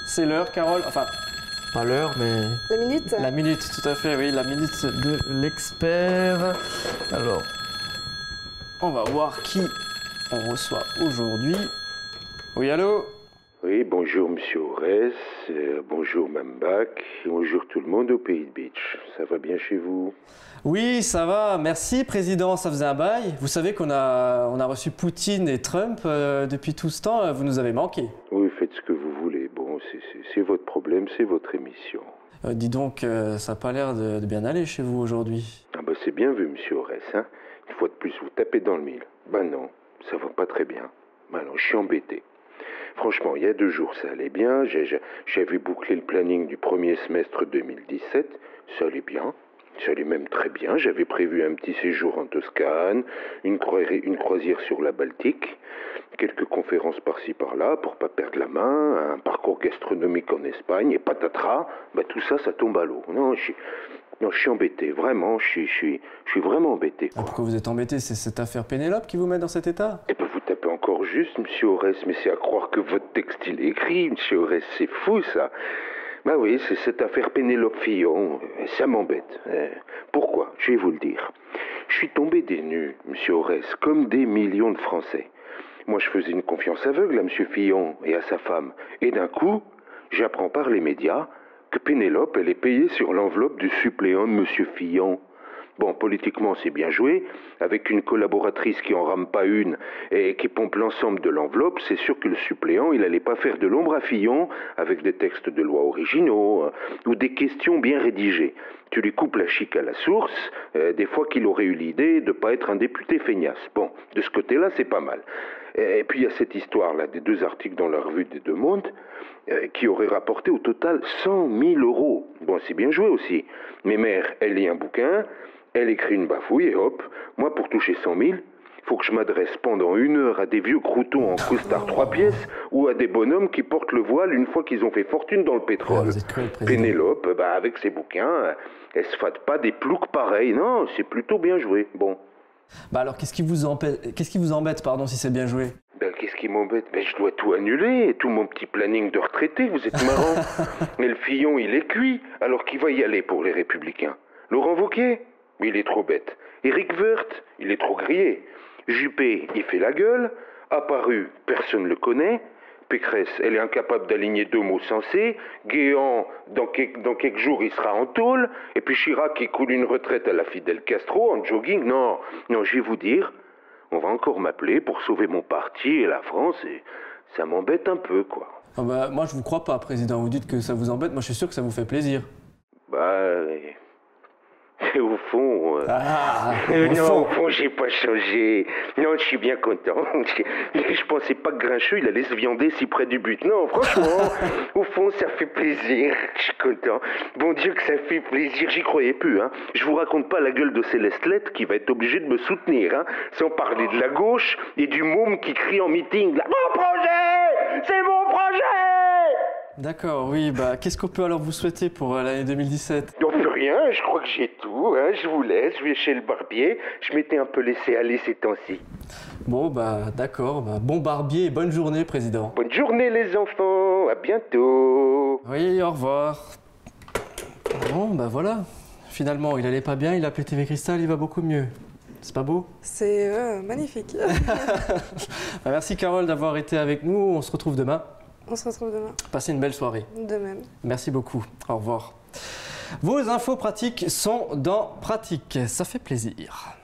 C'est l'heure, Carole. Enfin, pas l'heure, mais... La minute. La minute, tout à fait, oui. La minute de l'expert. Alors, on va voir qui on reçoit aujourd'hui. Oui, allô? Oui, bonjour Monsieur Aurès, bonjour Mme Bach, bonjour tout le monde au Pays de Beach. Ça va bien chez vous? Oui, ça va. Merci, Président. Ça faisait un bail. Vous savez qu'on a reçu Poutine et Trump depuis tout ce temps. Vous nous avez manqué. Oui, faites ce que vous voulez. Bon, c'est votre problème, c'est votre émission. Dis donc, ça n'a pas l'air de bien aller chez vous aujourd'hui. Ah bah c'est bien vu, Monsieur Aurès, hein. Une fois de plus, vous tapez dans le mille. Ben non, ça va pas très bien. Ben non, je suis embêté. Franchement, il y a 2 jours, ça allait bien. J'avais bouclé le planning du premier semestre 2017. Ça allait bien. Ça allait même très bien. J'avais prévu un petit séjour en Toscane, une croisière sur la Baltique, quelques conférences par-ci par-là pour pas perdre la main, un parcours gastronomique en Espagne, et patatras, bah tout ça, ça tombe à l'eau. Non, je suis embêté, vraiment, je suis vraiment embêté, quoi. Pourquoi vous êtes embêté? C'est cette affaire Pénélope qui vous met dans cet état? Eh ben, vous tapez encore juste, Monsieur Aurès, mais c'est à croire que votre texte, il est écrit, Monsieur Aurès, c'est fou, ça. Bah oui, c'est cette affaire Pénélope Fillon, ça m'embête. Pourquoi? Je vais vous le dire. Je suis tombé des nues, Monsieur Aurès, comme des millions de Français. Moi, je faisais une confiance aveugle à Monsieur Fillon et à sa femme. Et d'un coup, j'apprends par les médias que Pénélope, elle est payée sur l'enveloppe du suppléant de Monsieur Fillon. Bon, politiquement, c'est bien joué. Avec une collaboratrice qui en rame pas une et qui pompe l'ensemble de l'enveloppe, c'est sûr que le suppléant, il allait pas faire de l'ombre à Fillon avec des textes de loi originaux ou des questions bien rédigées. Tu lui coupes la chic à la source, des fois qu'il aurait eu l'idée de pas être un député feignasse. Bon, de ce côté-là, c'est pas mal. Et puis il y a cette histoire-là des 2 articles dans la revue des Deux Mondes qui auraient rapporté au total 100 000 euros. Bon, c'est bien joué aussi. Mais mère, elle lit un bouquin, elle écrit une bafouille et hop, moi pour toucher 100 000, faut que je m'adresse pendant 1 heure à des vieux croutons en costard 3 pièces ou à des bonhommes qui portent le voile une fois qu'ils ont fait fortune dans le pétrole. Vous êtes cruel, Président. Pénélope, bah avec ses bouquins, elle se fâte pas des ploucs pareils. Non, c'est plutôt bien joué. Bon. Bah alors, qu'est-ce qui vous embête, pardon, si c'est bien joué? Ben, qu'est-ce qui m'embête? Ben, je dois tout annuler, tout mon petit planning de retraité, vous êtes marrant. Mais le Fillon, il est cuit, alors qui va y aller pour les Républicains? Laurent Wauquiez? Il est trop bête. Éric Woerth? Il est trop grillé. Juppé, il fait la gueule. Apparu, personne ne le connaît. Pécresse, elle est incapable d'aligner 2 mots sensés. Guéant, dans quelques jours, il sera en tôle. Et puis Chirac, qui coule une retraite à la Fidel Castro en jogging. Non, je vais vous dire, on va encore m'appeler pour sauver mon parti et la France, et ça m'embête un peu, quoi. Ah bah, moi, je vous crois pas, Président. Vous dites que ça vous embête. Moi, je suis sûr que ça vous fait plaisir. Bah... Au fond... Au fond, j'ai pas changé. Non, je suis bien content. Je pensais pas que Grincheux, il allait se viander si près du but. Non, franchement, au fond, ça fait plaisir. Je suis content. Bon Dieu que ça fait plaisir. J'y croyais plus, hein. Je vous raconte pas la gueule de Céleste Lett qui va être obligée de me soutenir, hein. Sans parler de la gauche et du môme qui crie en meeting. Là, mon projet! C'est mon projet! D'accord, oui, bah qu'est-ce qu'on peut alors vous souhaiter pour l'année 2017? Donc rien, je crois que j'ai tout, hein. Je vous laisse, je vais chez le barbier. Je m'étais un peu laissé aller ces temps-ci. Bon, bah d'accord, bah, bon barbier et bonne journée, Président. Bonne journée les enfants, à bientôt. Oui, au revoir. Bon, bah voilà. Finalement, il allait pas bien, il a appelé TV Cristal, il va beaucoup mieux. C'est pas beau? C'est magnifique. Bah, merci Carole d'avoir été avec nous, on se retrouve demain. On se retrouve demain. Passez une belle soirée. De même. Merci beaucoup, au revoir. Vos infos pratiques sont dans Pratique, ça fait plaisir.